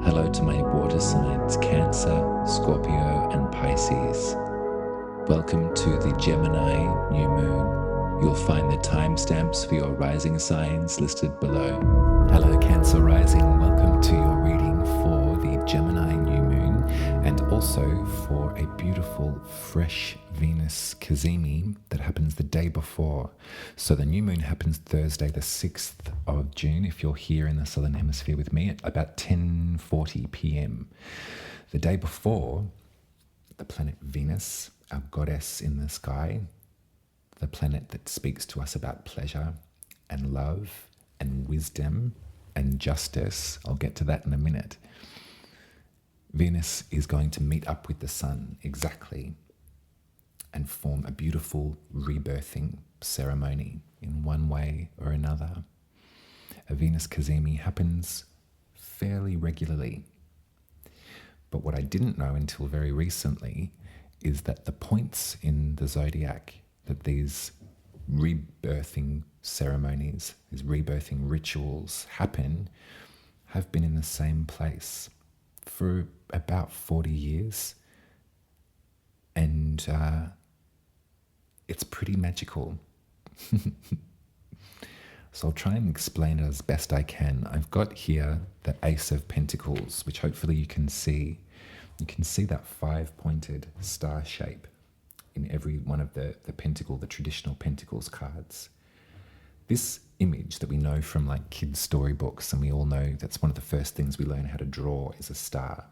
Hello to my water signs, Cancer, Scorpio, and Pisces. Welcome to the Gemini new moon. You'll find the timestamps for your rising signs listed below. Hello, Cancer Rising. Welcome to your reading for the Gemini new moon and also for a beautiful, fresh Venus cazimi that happens the day before. So the new moon happens Thursday, the 6th of June, if you're here in the Southern Hemisphere with me, at about 10:40 p.m. The day before, the planet Venus, our goddess in the sky, the planet that speaks to us about pleasure and love and wisdom and justice. I'll get to that in a minute. Venus is going to meet up with the sun exactly and form a beautiful rebirthing ceremony in one way or another. A Venus cazimi happens fairly regularly. But what I didn't know until very recently is that the points in the zodiac that these rebirthing ceremonies, these rebirthing rituals happen, have been in the same place for about 40 years. And it's pretty magical. So I'll try and explain it as best I can. I've got here the Ace of Pentacles, which hopefully you can see. You can see that 5-pointed star shape in every one of the traditional Pentacles cards. This image that we know from like kids' storybooks, and we all know that's one of the first things we learn how to draw, is a star.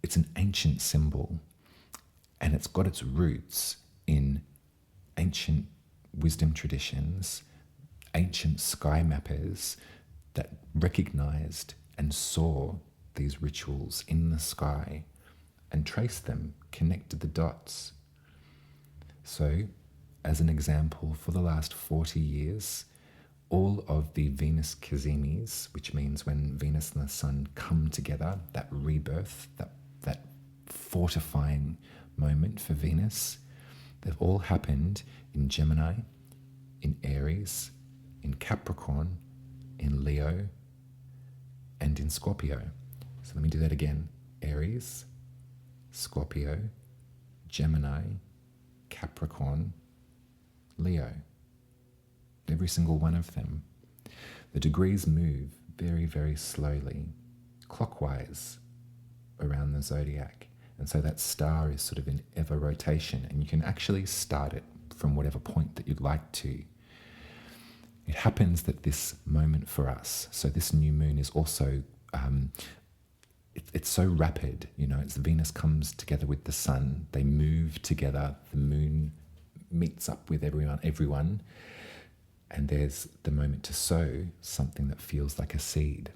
It's an ancient symbol, and it's got its roots in ancient wisdom traditions, ancient sky mappers that recognized and saw these rituals in the sky and traced them, connected the dots. So, as an example, for the last 40 years, all of the Venus cazimis, which means when Venus and the sun come together, that rebirth, that fortifying moment for Venus, they've all happened in Gemini, in Aries, in Capricorn, in Leo, and in Scorpio. So let me do that again. Aries, Scorpio, Gemini, Capricorn, Leo. Every single one of them. The degrees move very, very slowly, clockwise around the zodiac. And so that star is sort of in ever rotation, and you can actually start it from whatever point that you'd like to. It happens that this moment for us, so this new moon is also, it's so rapid, it's Venus comes together with the sun, they move together, the moon meets up with everyone, and there's the moment to sow something that feels like a seed.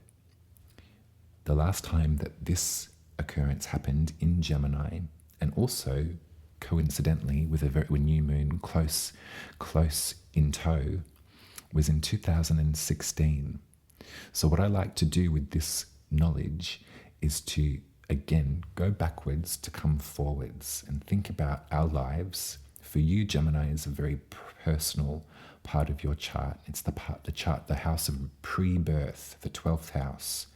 The last time that this occurrence happened in Gemini, and also coincidentally with a new moon close in tow, was in 2016. So what I like to do with this knowledge is to again go backwards to come forwards and think about our lives. For you, Gemini is a very personal part of your chart. It's the house of pre-birth, the 12th house.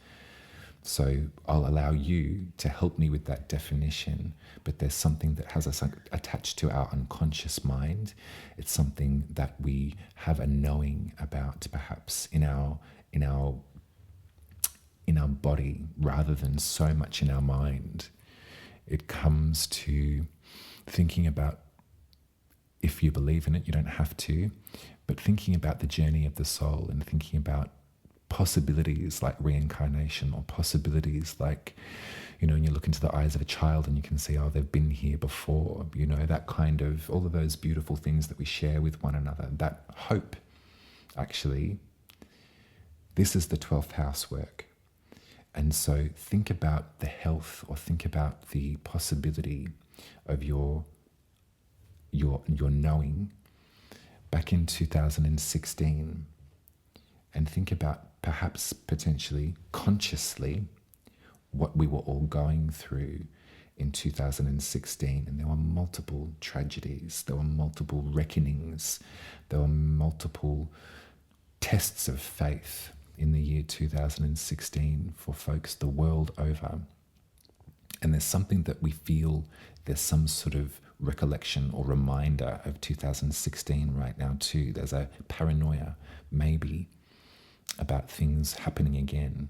So I'll allow you to help me with that definition, but there's something that has us attached to our unconscious mind. It's something that we have a knowing about, perhaps in our body rather than so much in our mind. It comes to thinking about, if you believe in it, you don't have to, but thinking about the journey of the soul and thinking about possibilities like reincarnation, or possibilities like, when you look into the eyes of a child and you can see, oh, they've been here before, that kind of, all of those beautiful things that we share with one another, that hope. Actually, this is the 12th house work. And so think about the health, or think about the possibility of your knowing back in 2016, and think about perhaps potentially consciously what we were all going through in 2016. And there were multiple tragedies, there were multiple reckonings, there were multiple tests of faith in the year 2016 for folks the world over. And there's something that we feel, there's some sort of recollection or reminder of 2016 right now too. There's a paranoia, maybe, about things happening again.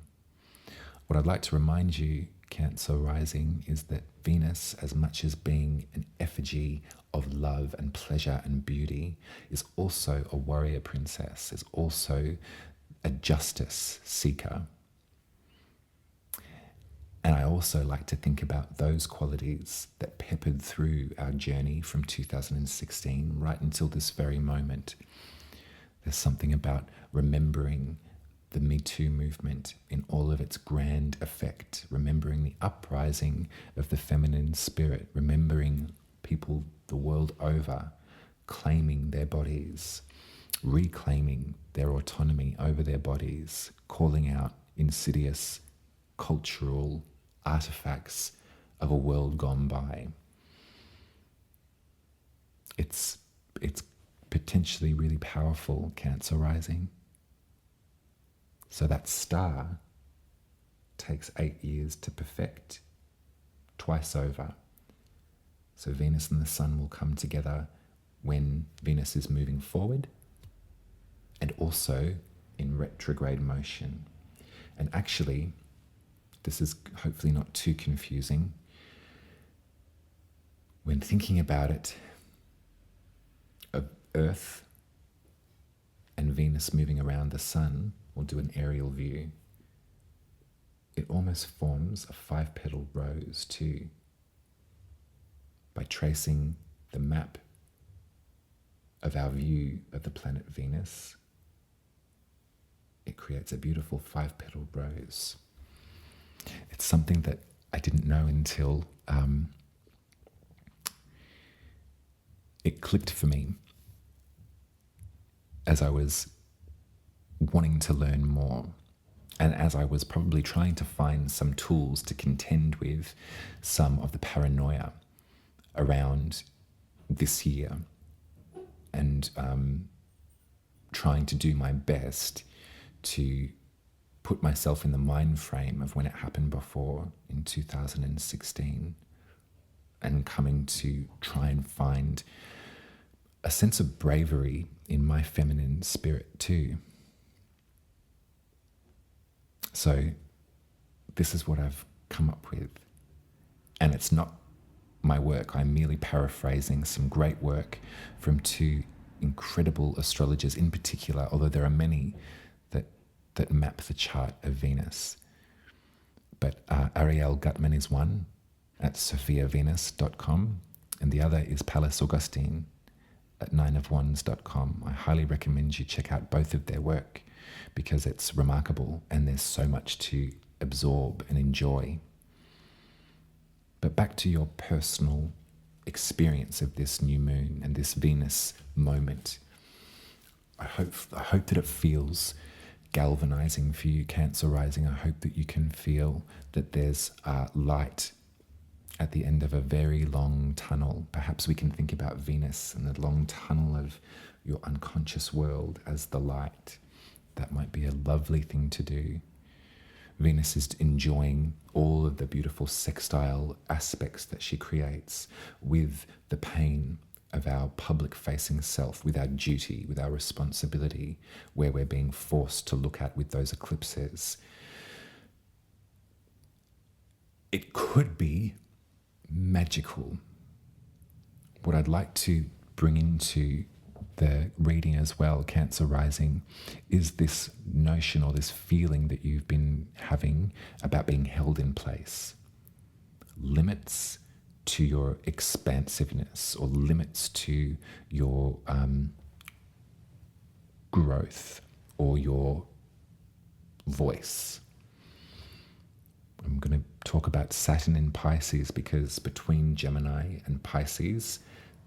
What I'd like to remind you, Cancer Rising, is that Venus, as much as being an effigy of love and pleasure and beauty, is also a warrior princess, is also a justice seeker. And I also like to think about those qualities that peppered through our journey from 2016 right until this very moment. There's something about remembering the Me Too movement in all of its grand effect, remembering the uprising of the feminine spirit, remembering people the world over claiming their bodies, reclaiming their autonomy over their bodies, calling out insidious cultural artifacts of a world gone by. It's potentially really powerful, Cancer Rising. So that star takes 8 years to perfect, twice over. So Venus and the Sun will come together when Venus is moving forward and also in retrograde motion. And actually, this is hopefully not too confusing. When thinking about it, of Earth and Venus moving around the Sun, we'll do an aerial view, it almost forms a 5-petal rose too. By tracing the map of our view of the planet Venus, it creates a beautiful 5-petal rose. It's something that I didn't know until it clicked for me as I was wanting to learn more, and as I was probably trying to find some tools to contend with some of the paranoia around this year, and trying to do my best to put myself in the mind frame of when it happened before in 2016, and coming to try and find a sense of bravery in my feminine spirit too. So this is what I've come up with. And it's not my work. I'm merely paraphrasing some great work from two incredible astrologers in particular, although there are many that map the chart of Venus. But Ariel Gutman is one at sophiavenus.com, and the other is Palace Augustine at nineofwands.com. I highly recommend you check out both of their work because it's remarkable and there's so much to absorb and enjoy. But back to your personal experience of this new moon and this Venus moment. I hope that it feels galvanizing for you, Cancer Rising. I hope that you can feel that there's light at the end of a very long tunnel. Perhaps we can think about Venus and the long tunnel of your unconscious world as the light. That might be a lovely thing to do. Venus is enjoying all of the beautiful sextile aspects that she creates with the pain of our public-facing self, with our duty, with our responsibility, where we're being forced to look at with those eclipses. It could be magical. What I'd like to bring into the reading as well, Cancer Rising, is this notion or this feeling that you've been having about being held in place. Limits to your expansiveness or limits to your growth or your voice. I'm going to talk about Saturn in Pisces because between Gemini and Pisces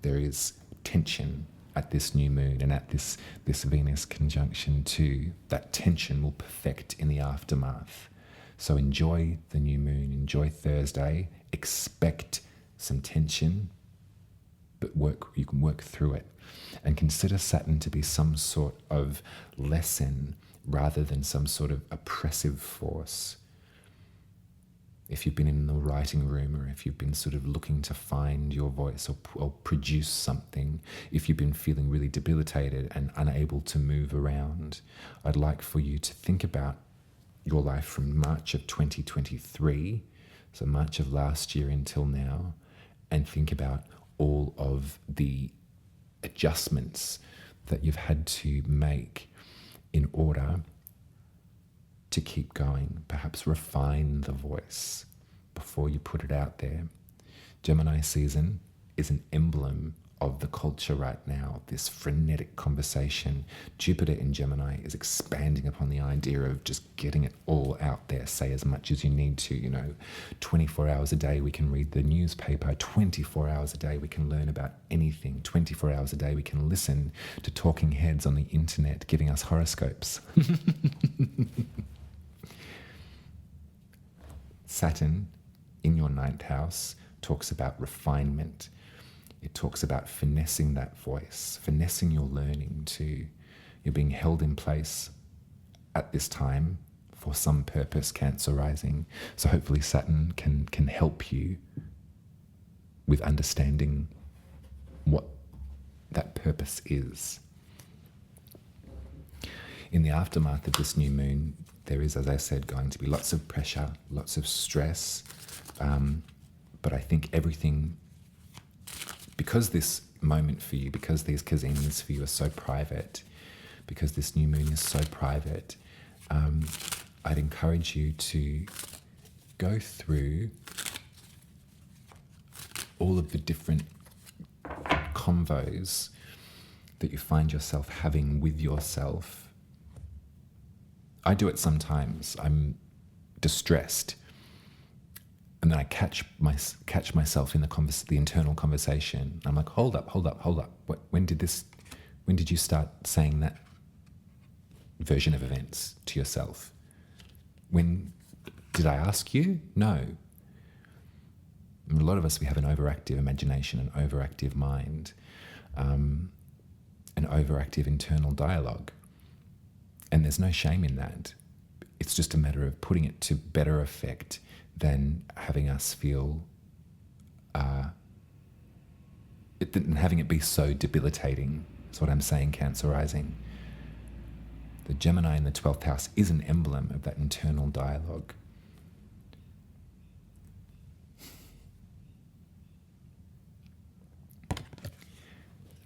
there is tension at this new moon and at this Venus conjunction too. That tension will perfect in the aftermath. So enjoy the new moon, enjoy Thursday, expect some tension, but you can work through it. And consider Saturn to be some sort of lesson rather than some sort of oppressive force. If you've been in the writing room, or if you've been sort of looking to find your voice or produce something, if you've been feeling really debilitated and unable to move around, I'd like for you to think about your life from March of 2023, so March of last year until now, and think about all of the adjustments that you've had to make in order to keep going, perhaps refine the voice before you put it out there. Gemini season is an emblem of the culture right now, this frenetic conversation. Jupiter in Gemini is expanding upon the idea of just getting it all out there. Say as much as you need to, 24 hours a day we can read the newspaper, 24 hours a day we can learn about anything, 24 hours a day we can listen to talking heads on the internet giving us horoscopes. Saturn in your ninth house talks about refinement. It talks about finessing that voice, finessing your learning too. You're being held in place at this time for some purpose, Cancer rising. So hopefully Saturn can help you with understanding what that purpose is. In the aftermath of this new moon, there is, as I said, going to be lots of pressure, lots of stress. But I think everything, because this moment for you, because these kazins for you are so private, because this new moon is so private, I'd encourage you to go through all of the different convos that you find yourself having with yourself. I do it sometimes. I'm distressed, and then I catch myself in the internal conversation. I'm like, hold up. When did you start saying that version of events to yourself? When did I ask you? No. And a lot of us, we have an overactive imagination, an overactive mind, an overactive internal dialogue. And there's no shame in that. It's just a matter of putting it to better effect than having us feel, having it be so debilitating. That's what I'm saying, Cancer rising. The Gemini in the 12th house is an emblem of that internal dialogue.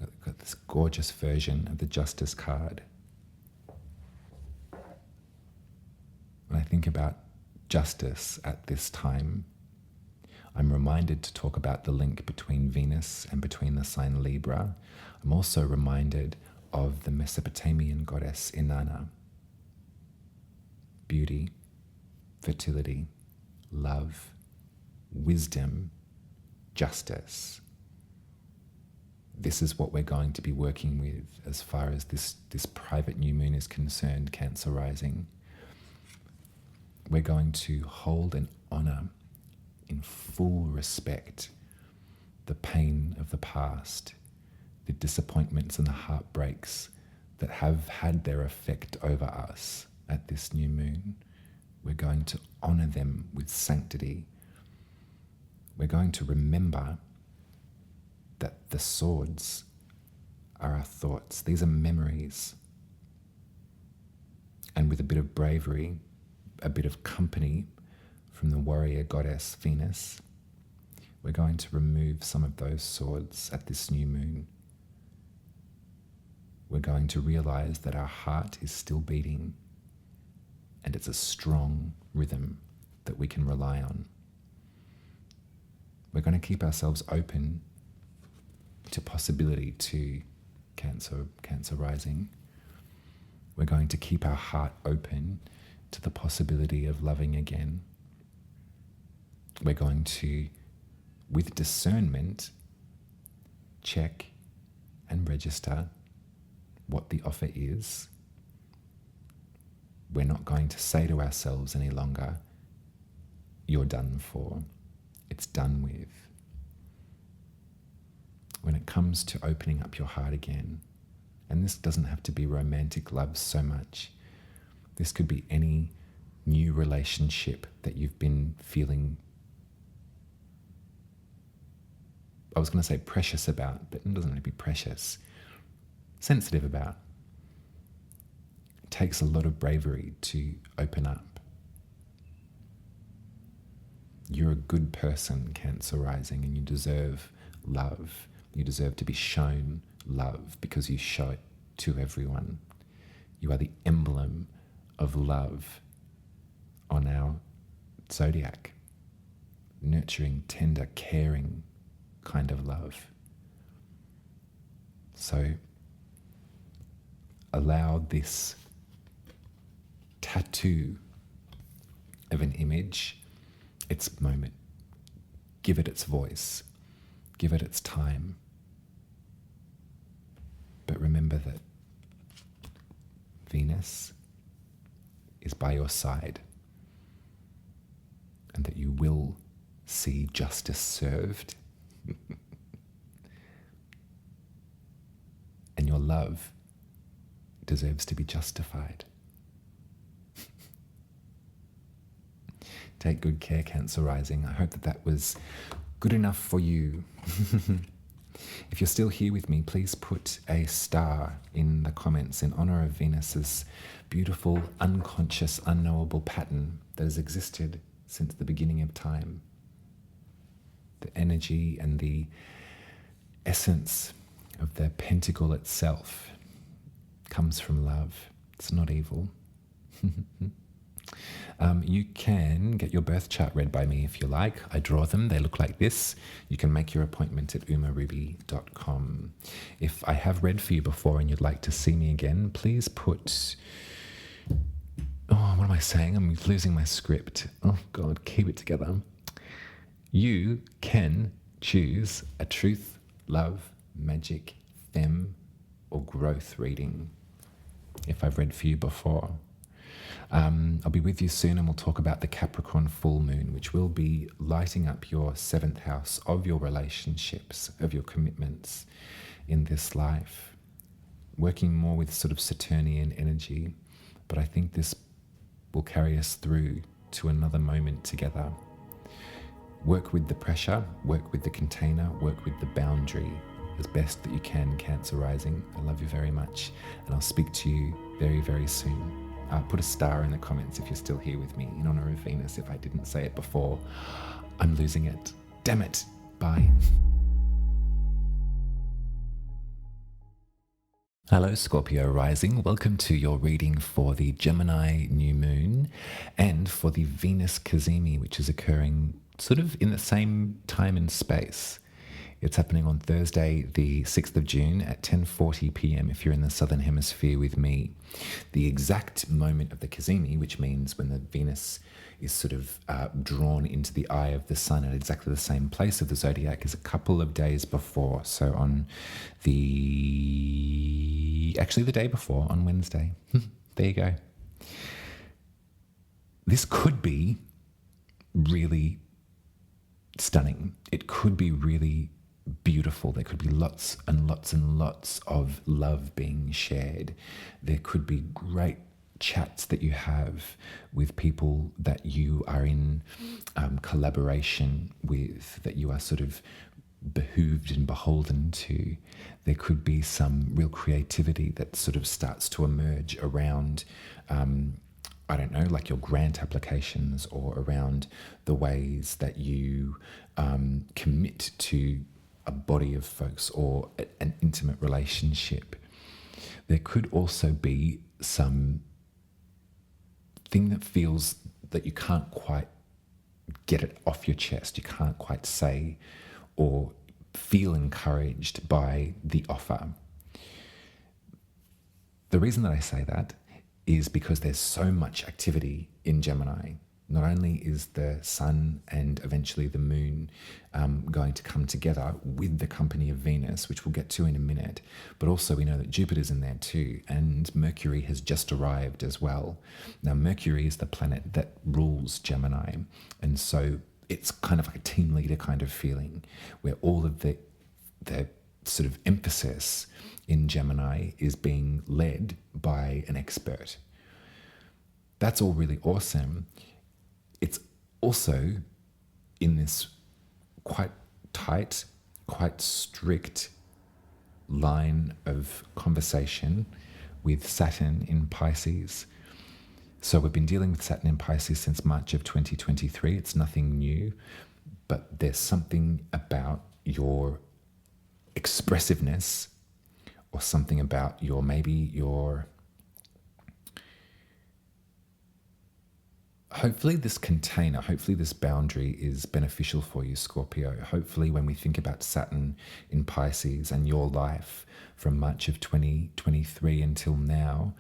I've got this gorgeous version of the Justice card. When I think about justice at this time, I'm reminded to talk about the link between Venus and between the sign Libra. I'm also reminded of the Mesopotamian goddess Inanna. Beauty, fertility, love, wisdom, justice. This is what we're going to be working with as far as this private new moon is concerned, Cancer rising. We're going to hold and honor in full respect the pain of the past, the disappointments and the heartbreaks that have had their effect over us at this new moon. We're going to honor them with sanctity. We're going to remember that the swords are our thoughts. These are memories. And with a bit of bravery, a bit of company from the warrior goddess Venus, we're going to remove some of those swords at this new moon. We're going to realize that our heart is still beating, and it's a strong rhythm that we can rely on. We're going to keep ourselves open to possibility to Cancer rising. We're going to keep our heart open to the possibility of loving again. We're going to, with discernment, check and register what the offer is. We're not going to say to ourselves any longer, you're done for. It's done with. When it comes to opening up your heart again, and this doesn't have to be romantic love so much, This could be any new relationship that you've been feeling, I was going to say precious about, but it doesn't really be precious, sensitive about. It takes a lot of bravery to open up. You're a good person, Cancer Rising, and you deserve love. You deserve to be shown love because you show it to everyone. You are the emblem of love on our zodiac. Nurturing, tender, caring kind of love. So allow this tattoo of an image its moment. Give it its voice. Give it its time. But remember that Venus is by your side and that you will see justice served. And your love deserves to be justified. Take good care, Cancer Rising. I hope that was good enough for you. If you're still here with me, please put a star in the comments in honor of Venus's beautiful, unconscious, unknowable pattern that has existed since the beginning of time. The energy and the essence of the pentacle itself comes from love. It's not evil. You can get your birth chart read by me if you like. I draw them. They look like this. You can make your appointment at umaruby.com. If I have read for you before and you'd like to see me again, please put... Oh, what am I saying? I'm losing my script. Oh, God, keep it together. You can choose a truth, love, magic, femme, or growth reading if I've read for you before. I'll be with you soon and we'll talk about the Capricorn full moon, which will be lighting up your 7th house of your relationships, of your commitments in this life, working more with sort of Saturnian energy. But I think this will carry us through to another moment together. Work with the pressure, work with the container, work with the boundary as best that you can, Cancer Rising. I love you very much and I'll speak to you very, very soon. Put a star in the comments if you're still here with me in honor of Venus if I didn't say it before. I'm losing it. Damn it. Bye. Hello, Scorpio Rising. Welcome to your reading for the Gemini new moon and for the Venus Cazimi, which is occurring sort of in the same time and space. It's happening on Thursday, the 6th of June at 10:40 p.m. if you're in the Southern Hemisphere with me. The exact moment of the Cazimi, which means when the Venus is sort of drawn into the eye of the sun at exactly the same place of the zodiac, is a couple of days before. So on the day before, on Wednesday. There you go. This could be really stunning. It could be really beautiful. There could be lots and lots and lots of love being shared. There could be great chats that you have with people that you are in collaboration with, that you are sort of behooved and beholden to. There could be some real creativity that sort of starts to emerge around I don't know, like your grant applications or around the ways that you commit to a body of folks or an intimate relationship. There could also be some thing that feels that you can't quite get it off your chest. You can't quite say or feel encouraged by the offer. The reason that I say that is because there's so much activity in Gemini. Not only is the sun and eventually the moon going to come together with the company of Venus, which we'll get to in a minute, but also we know that Jupiter's in there too, and Mercury has just arrived as well. Now, Mercury is the planet that rules Gemini, and so it's kind of like a team leader kind of feeling, where all of the sort of emphasis in Gemini is being led by an expert. that's all really awesome. It's also in this quite tight, quite strict line of conversation with Saturn in Pisces. So we've been dealing with Saturn in Pisces since March of 2023. It's nothing new, but there's something about your expressiveness, or something about your hopefully this container, hopefully this boundary is beneficial for you, Scorpio. Hopefully when we think about Saturn in Pisces and your life from March of 2023 until now,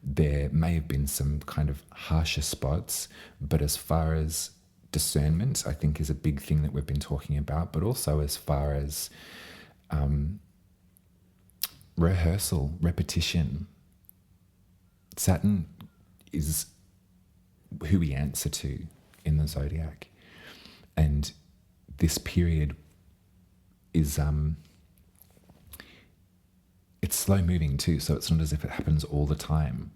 there may have been some kind of harsher spots, but as far as discernment, I think is a big thing that we've been talking about, but also as far as rehearsal, repetition. Saturn is who we answer to in the zodiac, and this period is it's slow moving too, so it's not as if it happens all the time.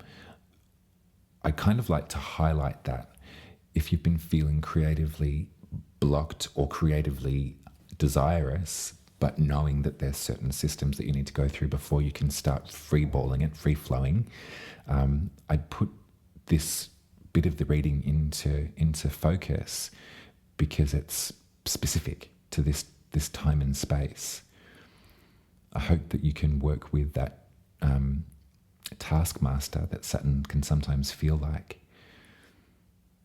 I kind of like to highlight that if you've been feeling creatively blocked or creatively desirous, but knowing that there's certain systems that you need to go through before you can start free-balling it, free-flowing, I'd put this bit of the reading into focus because it's specific to this time and space. I hope that you can work with that taskmaster that Saturn can sometimes feel like.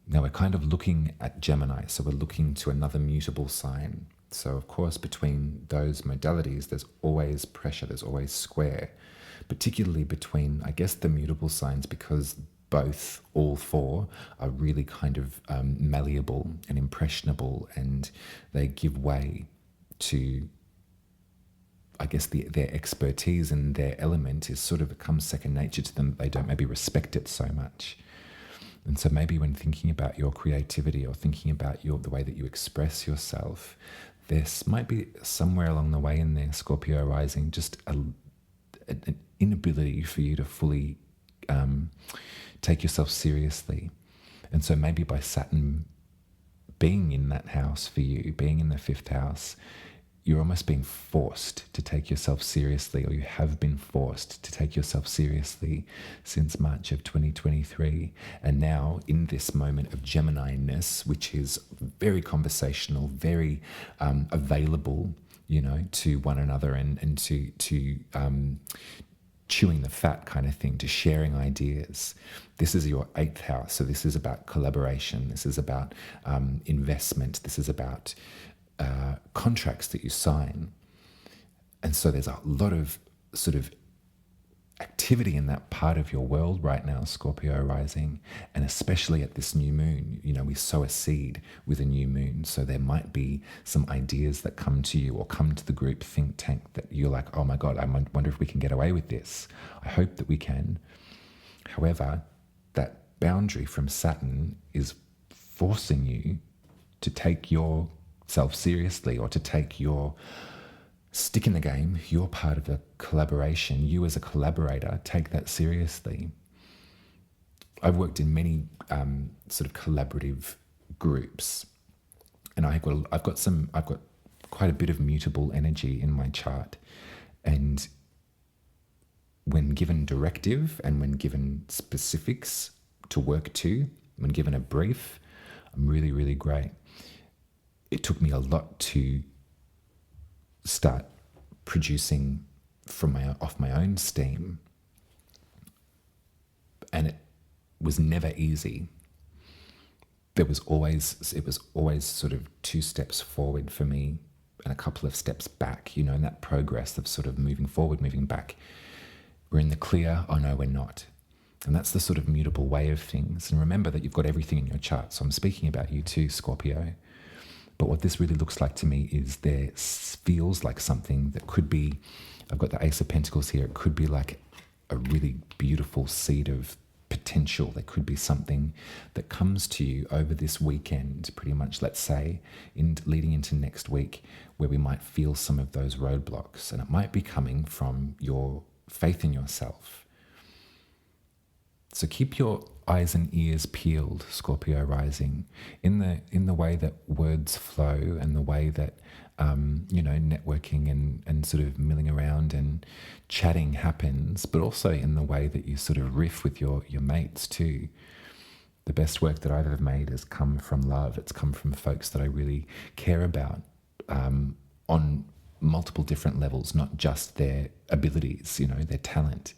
Now we're kind of looking at Gemini, so we're looking to another mutable sign. So of course between those modalities there's always pressure, there's always square, particularly between, I guess, the mutable signs, because all four are really kind of malleable and impressionable, and they give way to, I guess, their expertise, and their element is sort of becomes second nature to them. They don't maybe respect it so much. And so maybe when thinking about your creativity or thinking about the way that you express yourself, this might be somewhere along the way in there, Scorpio rising, just an inability for you to fully take yourself seriously. And so maybe by Saturn being in that house for you, being in the fifth house, you're almost being forced to take yourself seriously, or you have been forced to take yourself seriously since March of 2023. And now in this moment of Gemini-ness, which is very conversational, very available, to one another, and to chewing the fat kind of thing, to sharing ideas. This is your eighth house. So this is about collaboration. This is about investment. This is about contracts that you sign. And so there's a lot of sort of activity in that part of your world right now, Scorpio rising, and especially at this new moon. We sow a seed with a new moon, so there might be some ideas that come to you or come to the group think tank that you're like, oh my God, I wonder if we can get away with this. I hope that we can. However, that boundary from Saturn is forcing you to take yourself seriously, or to take your stick in the game. You're part of the collaboration. You as a collaborator, take that seriously. I've worked in many sort of collaborative groups, and I've got quite a bit of mutable energy in my chart. And when given directive and when given specifics to work to, when given a brief, I'm really, really great. It took me a lot to start producing off my own steam, and it was never easy. It was always sort of 2 steps forward for me and a couple of steps back, in that progress of sort of moving forward, moving back. We're in the clear, oh no, we're not. And that's the sort of mutable way of things. And remember that you've got everything in your chart. So I'm speaking about you too, Scorpio. But what this really looks like to me is there feels like something that could be, I've got the Ace of Pentacles here, it could be like a really beautiful seed of potential. There could be something that comes to you over this weekend, pretty much, let's say, leading into next week, where we might feel some of those roadblocks. And it might be coming from your faith in yourself. So keep your eyes and ears peeled, Scorpio rising, in the way that words flow and the way that networking and sort of milling around and chatting happens, but also in the way that you sort of riff with your mates too. The best work that I've ever made has come from love. It's come from folks that I really care about on multiple different levels, not just their abilities, their talent.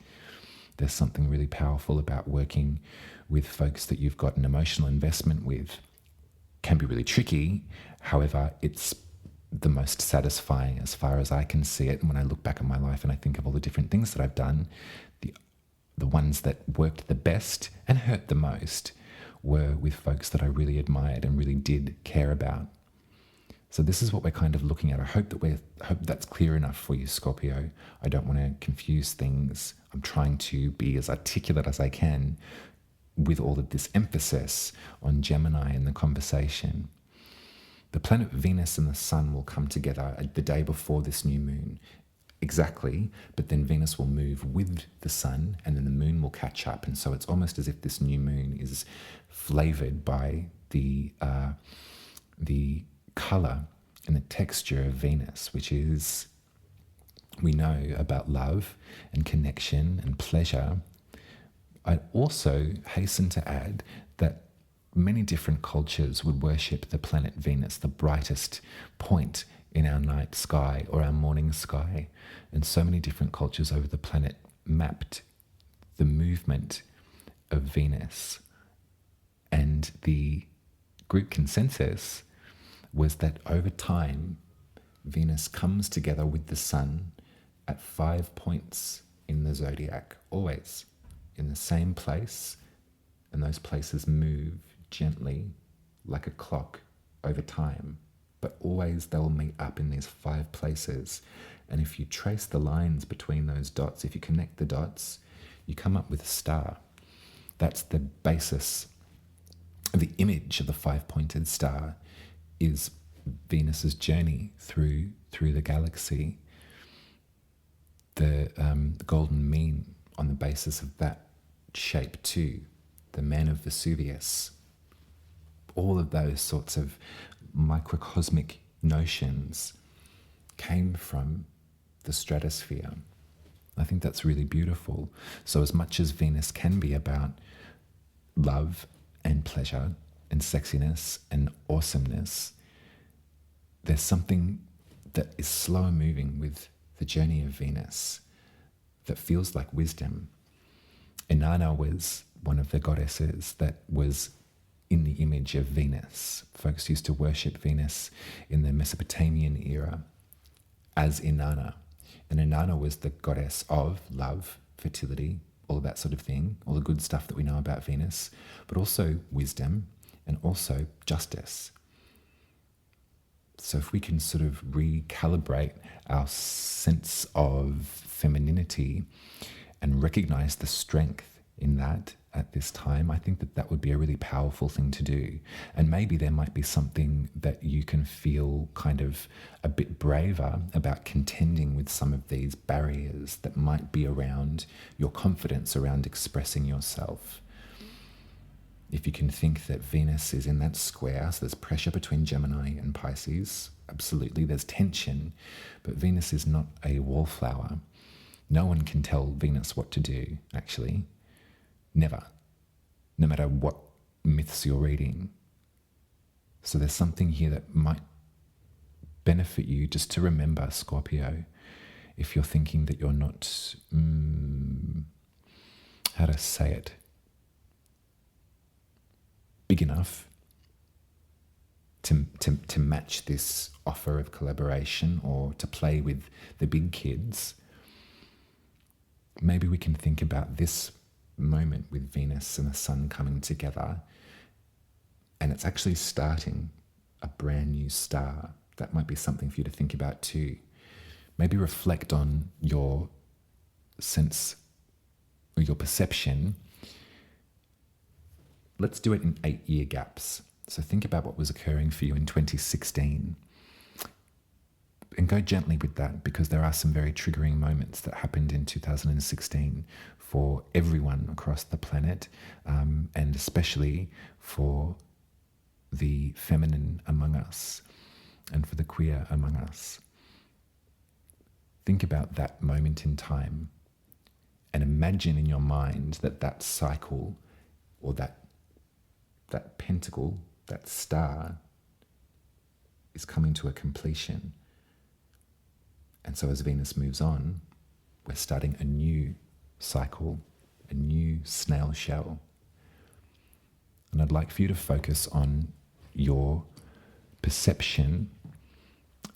There's something really powerful about working with folks that you've got an emotional investment with. Can be really tricky. However, it's the most satisfying as far as I can see it. And when I look back on my life and I think of all the different things that I've done, the ones that worked the best and hurt the most were with folks that I really admired and really did care about. So this is what we're kind of looking at. I hope that's clear enough for you, Scorpio. I don't want to confuse things. I'm trying to be as articulate as I can with all of this emphasis on Gemini in the conversation. The planet Venus and the Sun will come together the day before this new moon. Exactly, but then Venus will move with the Sun and then the moon will catch up. And so it's almost as if this new moon is flavored by the color and the texture of Venus, which is, we know about love and connection and pleasure. I'd also hasten to add that many different cultures would worship the planet Venus, the brightest point in our night sky or our morning sky. And so many different cultures over the planet mapped the movement of Venus. And the group consensus was that over time, Venus comes together with the Sun at 5 points in the zodiac, always in the same place, and those places move gently like a clock over time, but always they'll meet up in these 5 places. And if you trace the lines between those dots, if you connect the dots, you come up with a star. That's the basis. The image of the 5-pointed star is Venus's journey through the galaxy. The golden mean on the basis of that shape too, the man of Vesuvius. All of those sorts of microcosmic notions came from the stratosphere. I think that's really beautiful. So as much as Venus can be about love and pleasure and sexiness and awesomeness, there's something that is slower moving with the journey of Venus that feels like wisdom. Inanna was one of the goddesses that was in the image of Venus. Folks used to worship Venus in the Mesopotamian era as Inanna. And Inanna was the goddess of love, fertility, all of that sort of thing, all the good stuff that we know about Venus, but also wisdom and also justice. So if we can sort of recalibrate our sense of femininity and recognize the strength in that at this time, I think that that would be a really powerful thing to do. And maybe there might be something that you can feel kind of a bit braver about contending with some of these barriers that might be around your confidence around expressing yourself. If you can think that Venus is in that square, so there's pressure between Gemini and Pisces, absolutely, there's tension, but Venus is not a wallflower. No one can tell Venus what to do, actually. Never. No matter what myths you're reading. So there's something here that might benefit you just to remember, Scorpio, if you're thinking that you're not, how to say it, big enough to match this offer of collaboration or to play with the big kids. Maybe we can think about this moment with Venus and the Sun coming together, and it's actually starting a brand new star. That might be something for you to think about too. Maybe reflect on your sense or your perception. Let's do it in 8-year gaps. So think about what was occurring for you in 2016. and go gently with that, because there are some very triggering moments that happened in 2016 for everyone across the planet, and especially for the feminine among us and for the queer among us. Think about that moment in time and imagine in your mind that cycle, or that pentacle, that star, is coming to a completion. And so as Venus moves on, we're starting a new cycle, a new snail shell. And I'd like for you to focus on your perception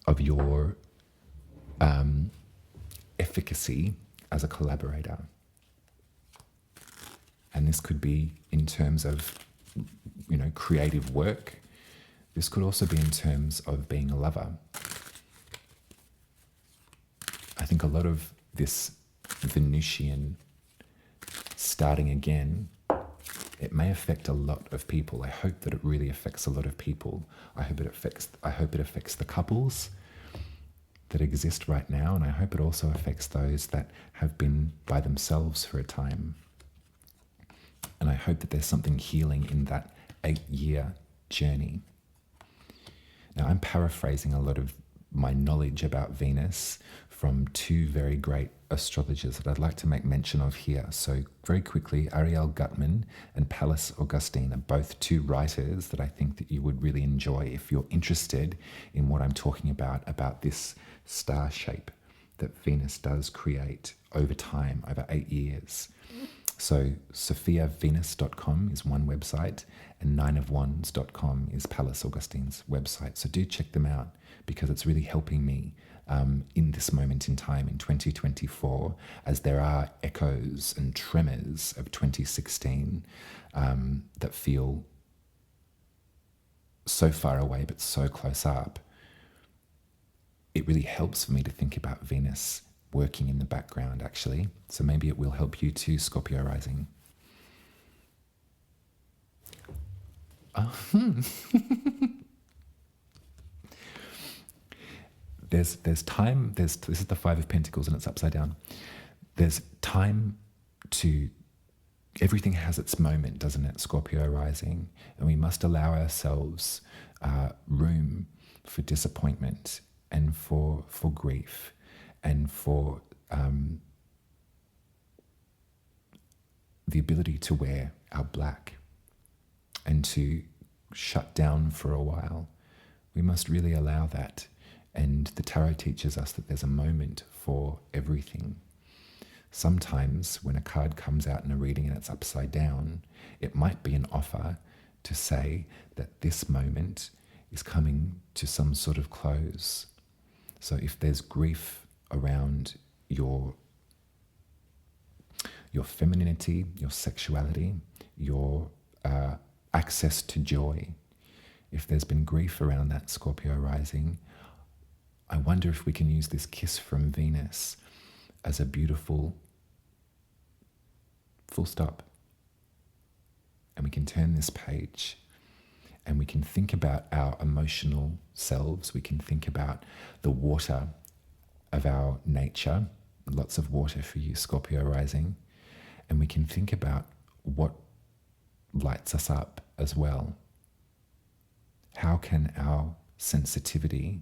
of your efficacy as a collaborator. And this could be in terms of, creative work. This could also be in terms of being a lover. I think a lot of this Venusian starting again, it may affect a lot of people. I hope that it really affects a lot of people. I hope it affects the couples that exist right now, and I hope it also affects those that have been by themselves for a time. And I hope that there's something healing in that 8-year journey. Now, I'm paraphrasing a lot of my knowledge about Venus from two very great astrologers that I'd like to make mention of here. So very quickly, Ariel Gutman and Pallas Augustine are both two writers that I think that you would really enjoy if you're interested in what I'm talking about this star shape that Venus does create over time, over 8 years. So sophiavenus.com is one website, and nineofwands.com is Pallas Augustine's website. So do check them out, because it's really helping me in this moment in time in 2024, as there are echoes and tremors of 2016 that feel so far away but so close up. It really helps for me to think about Venus working in the background, actually. So maybe it will help you too, Scorpio Rising. There's time, this is the Five of Pentacles and it's upside down. There's time to, everything has its moment, doesn't it, Scorpio Rising? And we must allow ourselves room for disappointment and for grief, and for the ability to wear our black and to shut down for a while. We must really allow that. And the tarot teaches us that there's a moment for everything. Sometimes when a card comes out in a reading and it's upside down, it might be an offer to say that this moment is coming to some sort of close. So if there's grief around your femininity, your sexuality, your access to joy, if there's been grief around that, Scorpio Rising, I wonder if we can use this kiss from Venus as a beautiful full stop. And we can turn this page and we can think about our emotional selves. We can think about the water of our nature, lots of water for you, Scorpio Rising. And we can think about what lights us up as well. How can our sensitivity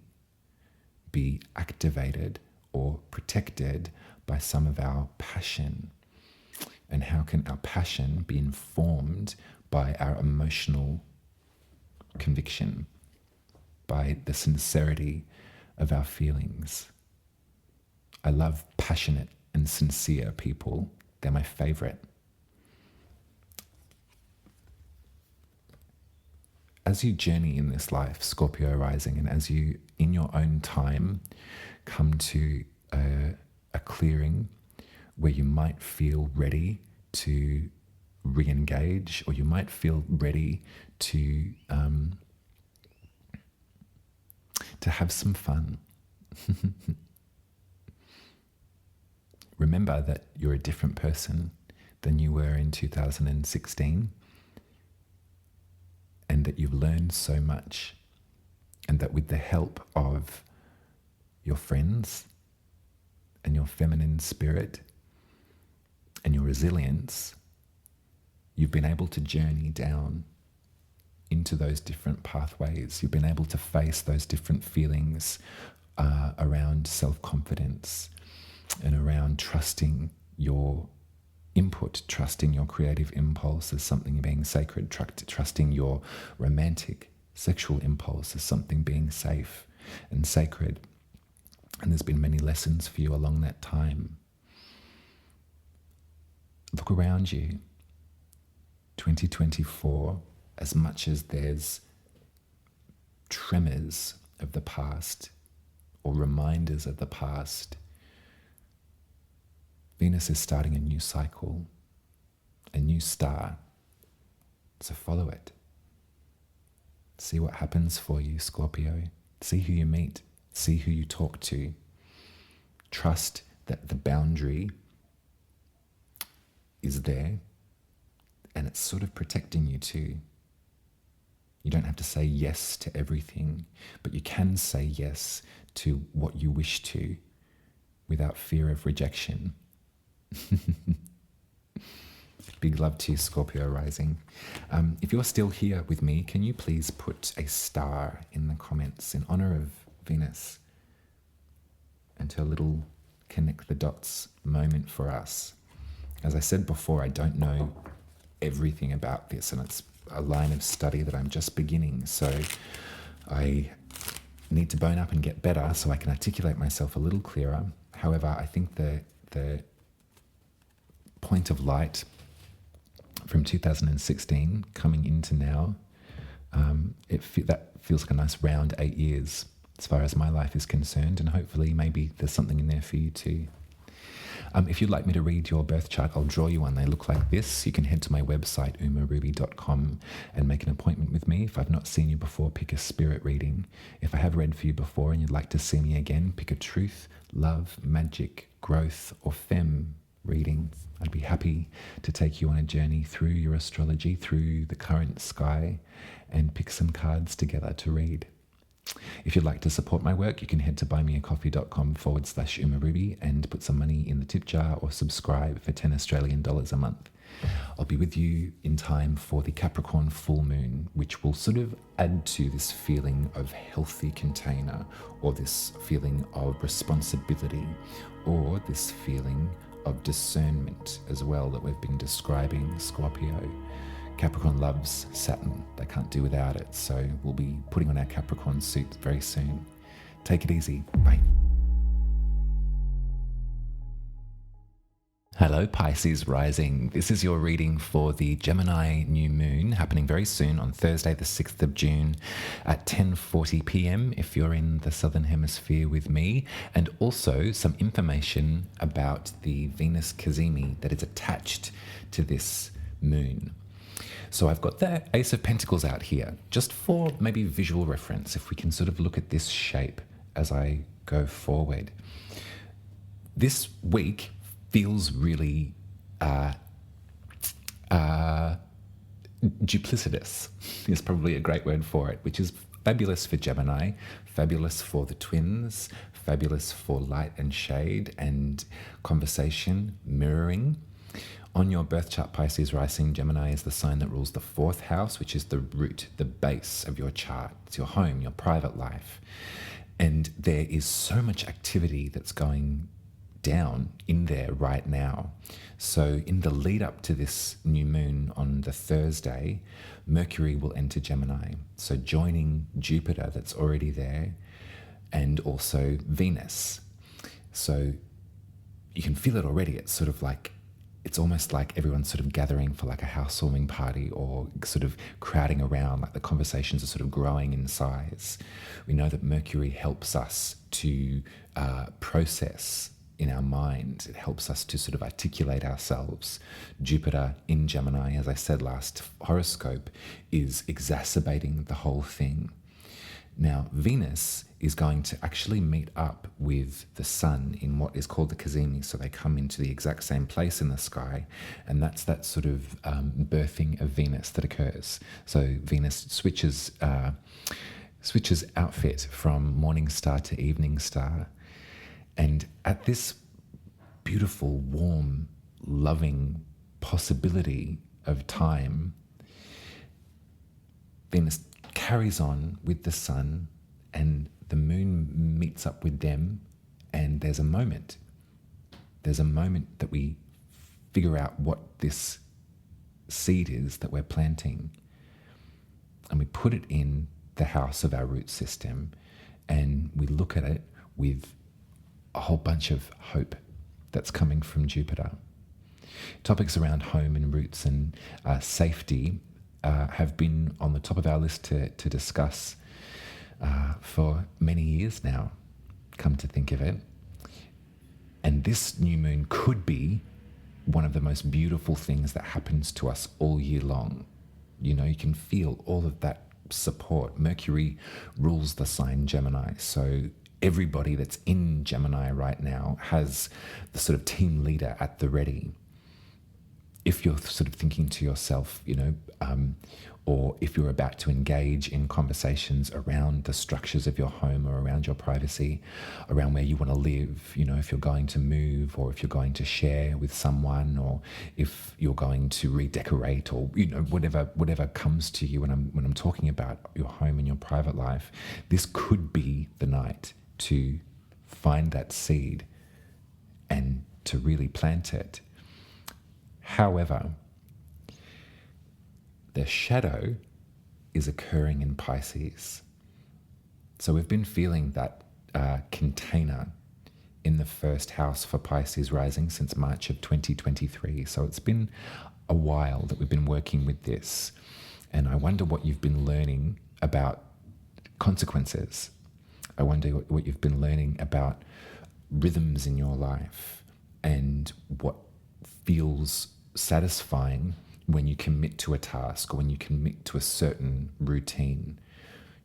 be activated or protected by some of our passion? And how can our passion be informed by our emotional conviction, by the sincerity of our feelings? I love passionate and sincere people. They're my favorite. As you journey in this life, Scorpio Rising, and as you, in your own time, come to a clearing where you might feel ready to re-engage, or you might feel ready to have some fun. Remember that you're a different person than you were in 2016, and that you've learned so much, and that with the help of your friends and your feminine spirit and your resilience, you've been able to journey down into those different pathways. You've been able to face those different feelings around self-confidence and around trusting your input, trusting your creative impulse as something being sacred, trusting your romantic sexual impulse as something being safe and sacred. And there's been many lessons for you along that time. Look around you. 2024, as much as there's tremors of the past or reminders of the past, Venus is starting a new cycle, a new star. So follow it. See what happens for you, Scorpio. See who you meet. See who you talk to. Trust that the boundary is there and it's sort of protecting you too. You don't have to say yes to everything, but you can say yes to what you wish to without fear of rejection. Big love to you, Scorpio Rising. If you're still here with me, can you please put a star in the comments in honor of Venus and her little connect the dots moment for us. As I said before, I don't know everything about this, and it's a line of study that I'm just beginning. So I need to bone up and get better so I can articulate myself a little clearer. However, I think the point of light from 2016 coming into now, that feels like a nice round 8 years as far as my life is concerned, and hopefully maybe there's something in there for you too. If you'd like me to read your birth chart, I'll draw you one. They look like this. You can head to my website, umaruby.com, and make an appointment with me. If I've not seen you before, pick a spirit reading. If I have read for you before and you'd like to see me again, pick a truth, love, magic, growth, or femme reading. I'd be happy to take you on a journey through your astrology, through the current sky, and pick some cards together to read. If you'd like to support my work, you can head to buymeacoffee.com/umaruby and put some money in the tip jar or subscribe for 10 Australian dollars a month. I'll be with you in time for the Capricorn full moon, which will sort of add to this feeling of healthy container, or this feeling of responsibility, or this feeling of discernment as well that we've been describing, Scorpio. Capricorn loves Saturn. They can't do without it. So we'll be putting on our Capricorn suits very soon. Take it easy. Bye. Hello, Pisces Rising. This is your reading for the Gemini new moon happening very soon on Thursday, the 6th of June at 10:40 p.m. if you're in the Southern Hemisphere with me, and also some information about the Venus cazimi that is attached to this moon. So I've got the Ace of Pentacles out here, just for maybe visual reference, if we can sort of look at this shape as I go forward. This week feels really duplicitous, is probably a great word for it, which is fabulous for Gemini, fabulous for the twins, fabulous for light and shade and conversation, mirroring. On your birth chart, Pisces Rising, Gemini is the sign that rules the 4th house, which is the root, the base of your chart. It's your home, your private life. And there is so much activity that's going down in there right now. So in the lead up to this new moon on the Thursday, Mercury will enter Gemini. So joining Jupiter that's already there, and also Venus. So you can feel it already. It's sort of like, it's almost like everyone's sort of gathering for like a housewarming party, or sort of crowding around, like the conversations are sort of growing in size. We know that Mercury helps us to process in our mind. It helps us to sort of articulate ourselves. Jupiter in Gemini, as I said last horoscope, is exacerbating the whole thing. Now, Venus is going to actually meet up with the sun in what is called the cazimi. So they come into the exact same place in the sky, and that's that sort of birthing of Venus that occurs. So Venus switches switches outfit from morning star to evening star. And at this beautiful, warm, loving possibility of time, Venus carries on with the sun and the moon meets up with them, and there's a moment. There's a moment that we figure out what this seed is that we're planting, and we put it in the house of our root system, and we look at it with a whole bunch of hope that's coming from Jupiter. Topics around home and roots and safety have been on the top of our list to discuss for many years now, come to think of it. And this new moon could be one of the most beautiful things that happens to us all year long. You know, you can feel all of that support. Mercury rules the sign Gemini, so everybody that's in Gemini right now has the sort of team leader at the ready. If you're sort of thinking to yourself, you know, or if you're about to engage in conversations around the structures of your home or around your privacy, around where you want to live, you know, if you're going to move or if you're going to share with someone, or if you're going to redecorate, or, you know, whatever comes to you when I'm talking about your home and your private life, this could be the night to find that seed and to really plant it. However, the shadow is occurring in Pisces. So we've been feeling that container in the first house for Pisces Rising since March of 2023. So it's been a while that we've been working with this. And I wonder what you've been learning about consequences. I wonder what you've been learning about rhythms in your life and what feels satisfying when you commit to a task or when you commit to a certain routine.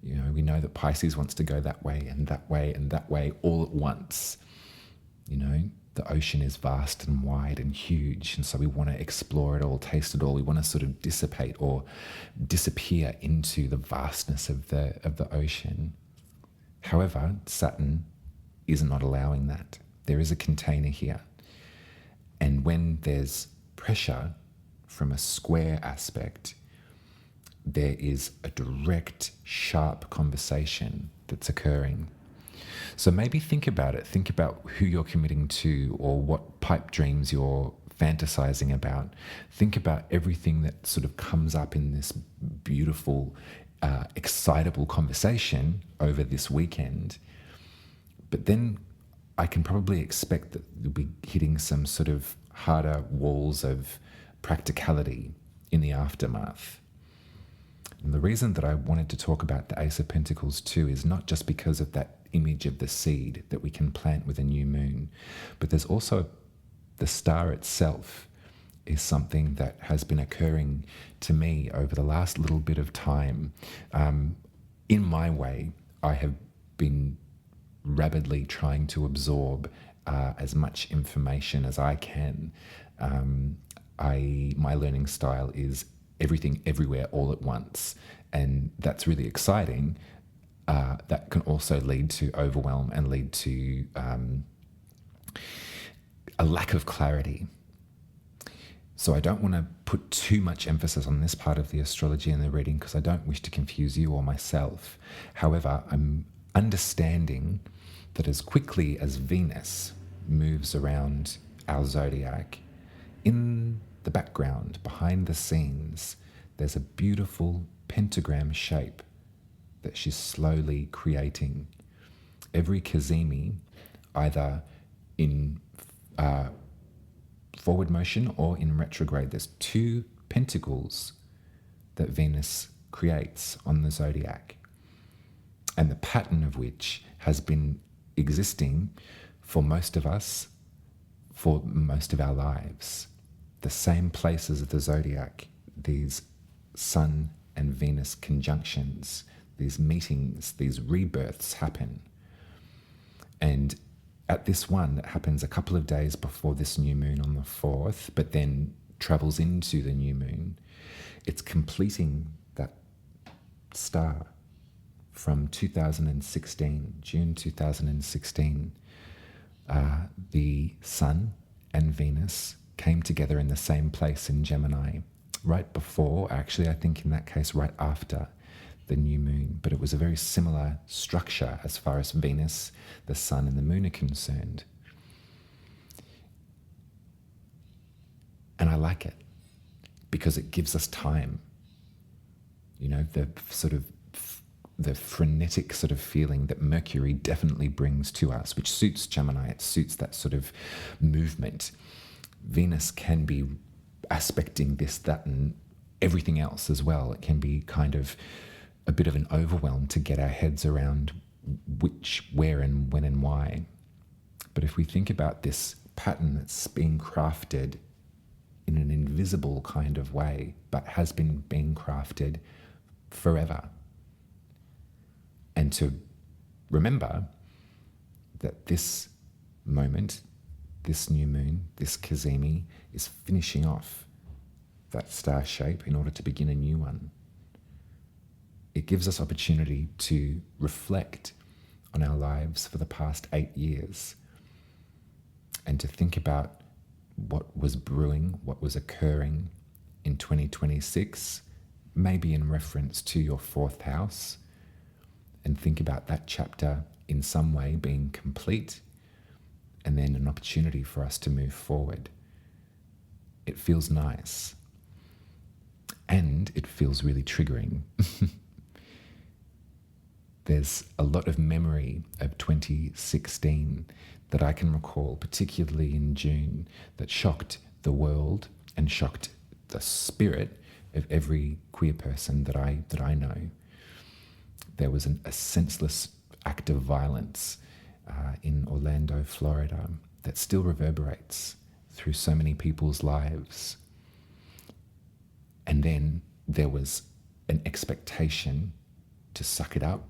You know, we know that Pisces wants to go that way and that way and that way all at once. You know, the ocean is vast and wide and huge, and so we want to explore it all, taste it all. We want to sort of dissipate or disappear into the vastness of the ocean. However, Saturn is not allowing that. There is a container here. And when there's pressure from a square aspect, there is a direct, sharp conversation that's occurring. So maybe think about it. Think about who you're committing to or what pipe dreams you're fantasizing about. Think about everything that sort of comes up in this beautiful, excitable conversation over this weekend. But then I can probably expect that you'll be hitting some sort of harder walls of practicality in the aftermath. And the reason that I wanted to talk about the Ace of Pentacles too is not just because of that image of the seed that we can plant with a new moon, but there's also the star itself is something that has been occurring to me over the last little bit of time. In my way, I have been rapidly trying to absorb as much information as I can. My learning style is everything everywhere all at once, and that's really exciting. That can also lead to overwhelm and lead to a lack of clarity. So I don't want to put too much emphasis on this part of the astrology and the reading because I don't wish to confuse you or myself. However, I'm understanding that as quickly as Venus moves around our zodiac, in the background, behind the scenes, there's a beautiful pentagram shape that she's slowly creating. Every Kazemi, either in forward motion or in retrograde, there's 2 pentacles that Venus creates on the zodiac, and the pattern of which has been existing for most of us for most of our lives. The same places of the zodiac, these Sun and Venus conjunctions, these meetings, these rebirths happen. And at this one that happens a couple of days before this new moon on the 4th, but then travels into the new moon, it's completing that star from 2016, June 2016, the Sun and Venus came together in the same place in Gemini, right before, actually, I think in that case, right after the new moon. But it was a very similar structure as far as Venus, the Sun, and the moon are concerned. And I like it because it gives us time. You know, the frenetic sort of feeling that Mercury definitely brings to us, which suits Gemini. It suits that sort of movement. Venus can be aspecting this, that, and everything else as well. It can be kind of a bit of an overwhelm to get our heads around which, where, and when, and why. But if we think about this pattern that's being crafted in an invisible kind of way, but has been being crafted forever, and to remember that this moment, this new moon, this Cazimi, is finishing off that star shape in order to begin a new one. It gives us opportunity to reflect on our lives for the past 8 years and to think about what was brewing, what was occurring in 2026, maybe in reference to your 4th house, and think about that chapter in some way being complete, and then an opportunity for us to move forward. It feels nice, and it feels really triggering. There's a lot of memory of 2016 that I can recall, particularly in June, that shocked the world and shocked the spirit of every queer person that I know. There was a senseless act of violence in Orlando, Florida, that still reverberates through so many people's lives. And then there was an expectation to suck it up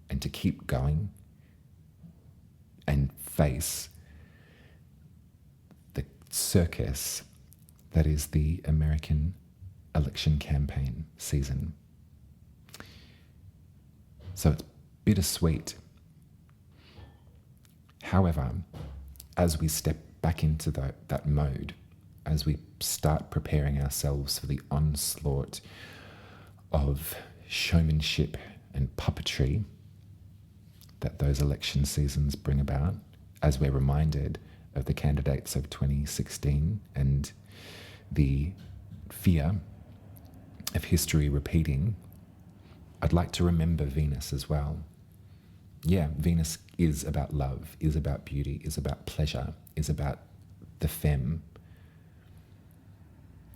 and to keep going and face the circus that is the American election campaign season. So it's bittersweet. However, as we step back into that mode, as we start preparing ourselves for the onslaught of showmanship and puppetry that those election seasons bring about, as we're reminded of the candidates of 2016 and the fear of history repeating, I'd like to remember Venus as well. Yeah, Venus is about love, is about beauty, is about pleasure, is about the femme.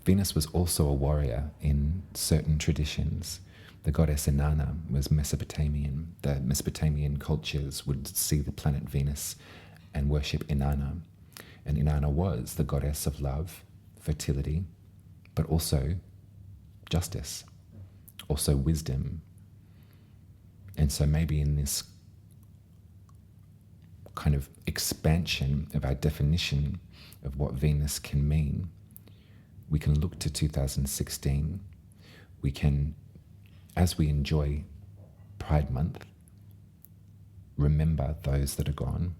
Venus was also a warrior in certain traditions. The goddess Inanna was Mesopotamian. The Mesopotamian cultures would see the planet Venus and worship Inanna. And Inanna was the goddess of love, fertility, but also justice, also wisdom. And so maybe in this kind of expansion of our definition of what Venus can mean, we can look to 2016. We can, as we enjoy Pride Month, remember those that are gone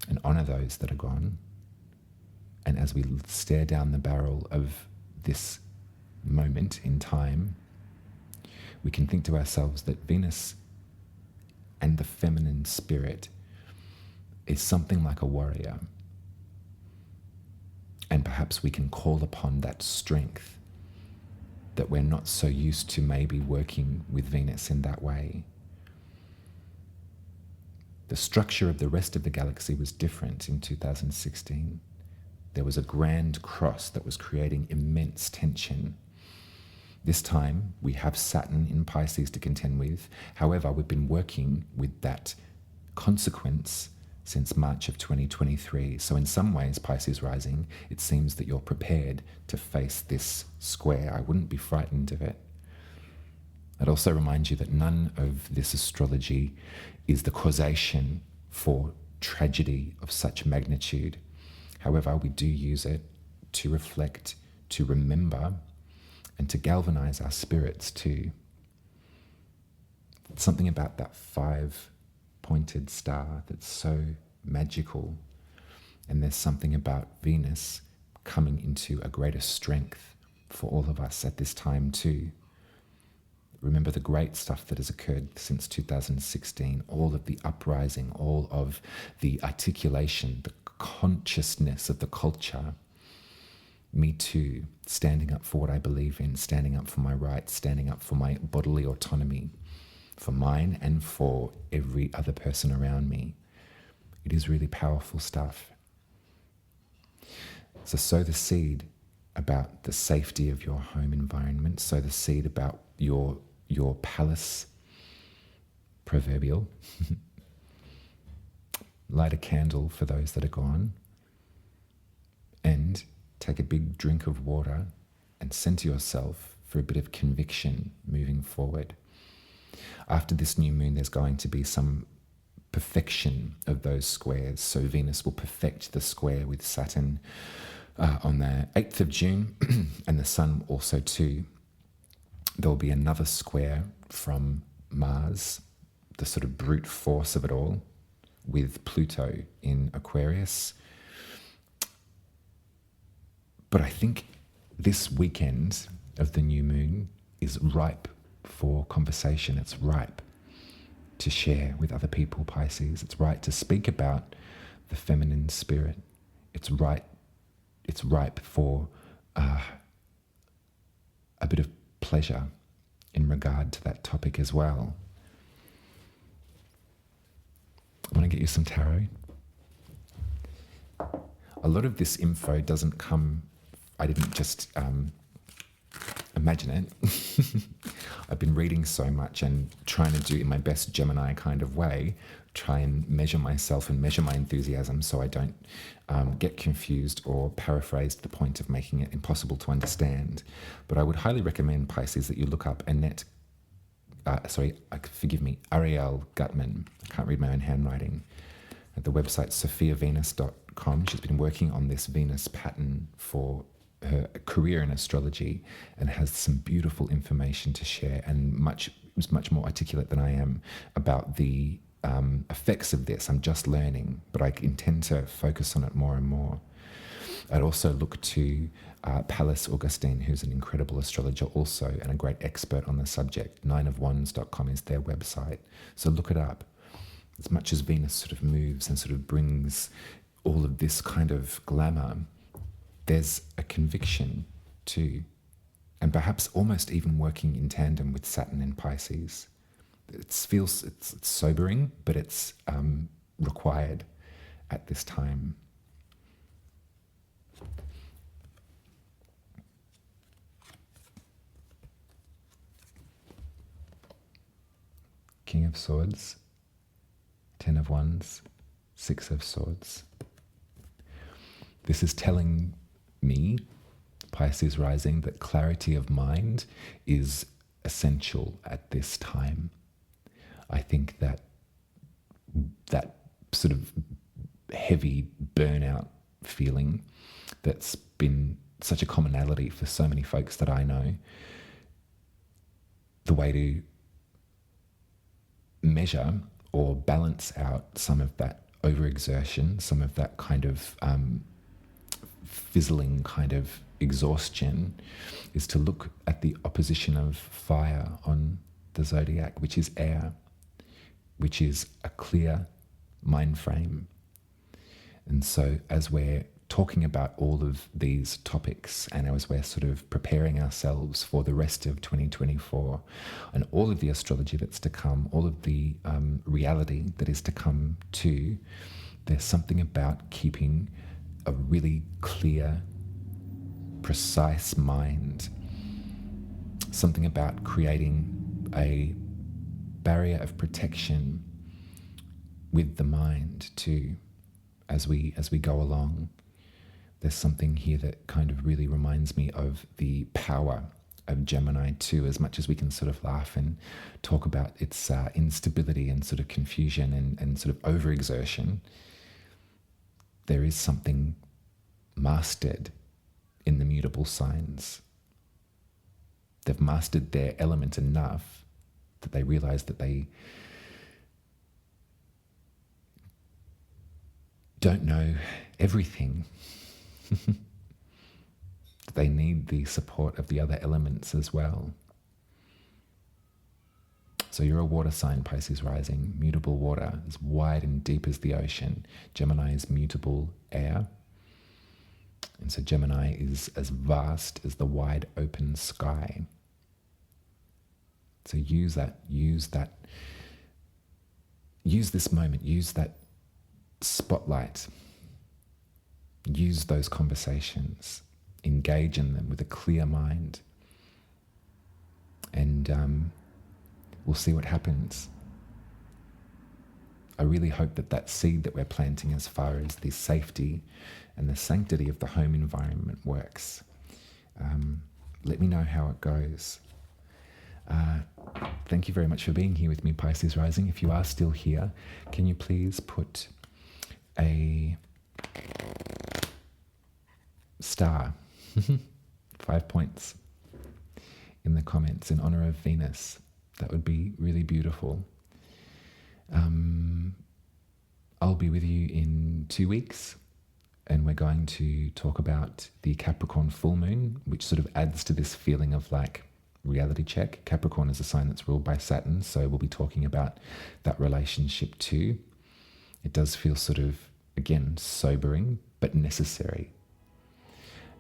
and honor those that are gone. And as we stare down the barrel of this moment in time, we can think to ourselves that Venus and the feminine spirit is something like a warrior. And perhaps we can call upon that strength that we're not so used to maybe working with Venus in that way. The structure of the rest of the galaxy was different in 2016. There was a grand cross that was creating immense tension. This time, we have Saturn in Pisces to contend with. However, we've been working with that consequence since March of 2023. So in some ways, Pisces Rising, it seems that you're prepared to face this square. I wouldn't be frightened of it. I'd also remind you that none of this astrology is the causation for tragedy of such magnitude. However, we do use it to reflect, to remember, and to galvanize our spirits too. something about that 5-pointed star that's so magical. And there's something about Venus coming into a greater strength for all of us at this time too. Remember the great stuff that has occurred since 2016, all of the uprising, all of the articulation, the consciousness of the culture. Me too, standing up for what I believe in, standing up for my rights, standing up for my bodily autonomy, for mine and for every other person around me. It is really powerful stuff. So sow the seed about the safety of your home environment, sow the seed about your palace proverbial. Light a candle for those that are gone, and take a big drink of water and center yourself for a bit of conviction moving forward. After this new moon, there's going to be some perfection of those squares. So Venus will perfect the square with Saturn on the 8th of June, and the Sun also too. There'll be another square from Mars, the sort of brute force of it all, with Pluto in Aquarius. But I think this weekend of the new moon is ripe for conversation. It's ripe to share with other people, Pisces. It's right to speak about the feminine spirit. It's ripe for a bit of pleasure in regard to that topic as well. I want to get you some tarot. A lot of this info doesn't come, I didn't just imagine it. I've been reading so much and trying to do in my best Gemini kind of way, try and measure myself and measure my enthusiasm so I don't get confused or paraphrase to the point of making it impossible to understand. But I would highly recommend, Pisces, that you look up Ariel Gutman. I can't read my own handwriting. At the website sophiavenus.com. She's been working on this Venus pattern for her career in astrology and has some beautiful information to share, and was much more articulate than I am about the effects of this. I'm just learning, but I intend to focus on it more and more. I'd also look to Pallas Augustine, who's an incredible astrologer also and a great expert on the subject. 9ofwands.com is their website. So look it up. As much as Venus sort of moves and sort of brings all of this kind of glamour, there's a conviction too, and perhaps almost even working in tandem with Saturn in Pisces. It's sobering, but it's required at this time. King of Swords, 10 of Wands, 6 of Swords. This is telling me, Pisces Rising, that clarity of mind is essential at this time. I think that sort of heavy burnout feeling that's been such a commonality for so many folks that I know, the way to measure or balance out some of that overexertion, some of that kind of fizzling kind of exhaustion, is to look at the opposition of fire on the zodiac, which is air, which is a clear mind frame. And so as we're talking about all of these topics and as we're sort of preparing ourselves for the rest of 2024 and all of the astrology that's to come, all of the reality that is to come too, there's something about keeping a really clear, precise mind, something about creating a barrier of protection with the mind too, as we go along. There's something here that kind of really reminds me of the power of Gemini too, as much as we can sort of laugh and talk about its instability and sort of confusion and sort of overexertion. There is something mastered in the mutable signs. They've mastered their element enough that they realize that they don't know everything. That they need the support of the other elements as well. So you're a water sign, Pisces rising, mutable water, as wide and deep as the ocean. Gemini is mutable air. And so Gemini is as vast as the wide open sky. So use this moment, use that spotlight, use those conversations, engage in them with a clear mind, and we'll see what happens. I really hope that seed that we're planting as far as the safety and the sanctity of the home environment works. Let me know how it goes. Thank you very much for being here with me, Pisces Rising. If you are still here, can you please put a star, 5 points, in the comments in honor of Venus? That would be really beautiful. I'll be with you in 2 weeks, and we're going to talk about the Capricorn full moon, which sort of adds to this feeling of like reality check. Capricorn is a sign that's ruled by Saturn, so we'll be talking about that relationship too. It does feel sort of, again, sobering, but necessary.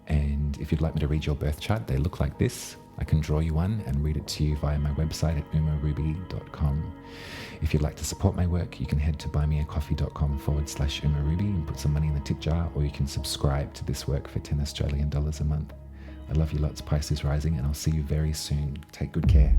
And if you'd like me to read your birth chart, they look like this. I can draw you one and read it to you via my website at umaruby.com. If you'd like to support my work, you can head to buymeacoffee.com/umaruby and put some money in the tip jar, or you can subscribe to this work for $10 Australian a month. I love you lots, Pisces Rising, and I'll see you very soon. Take good care.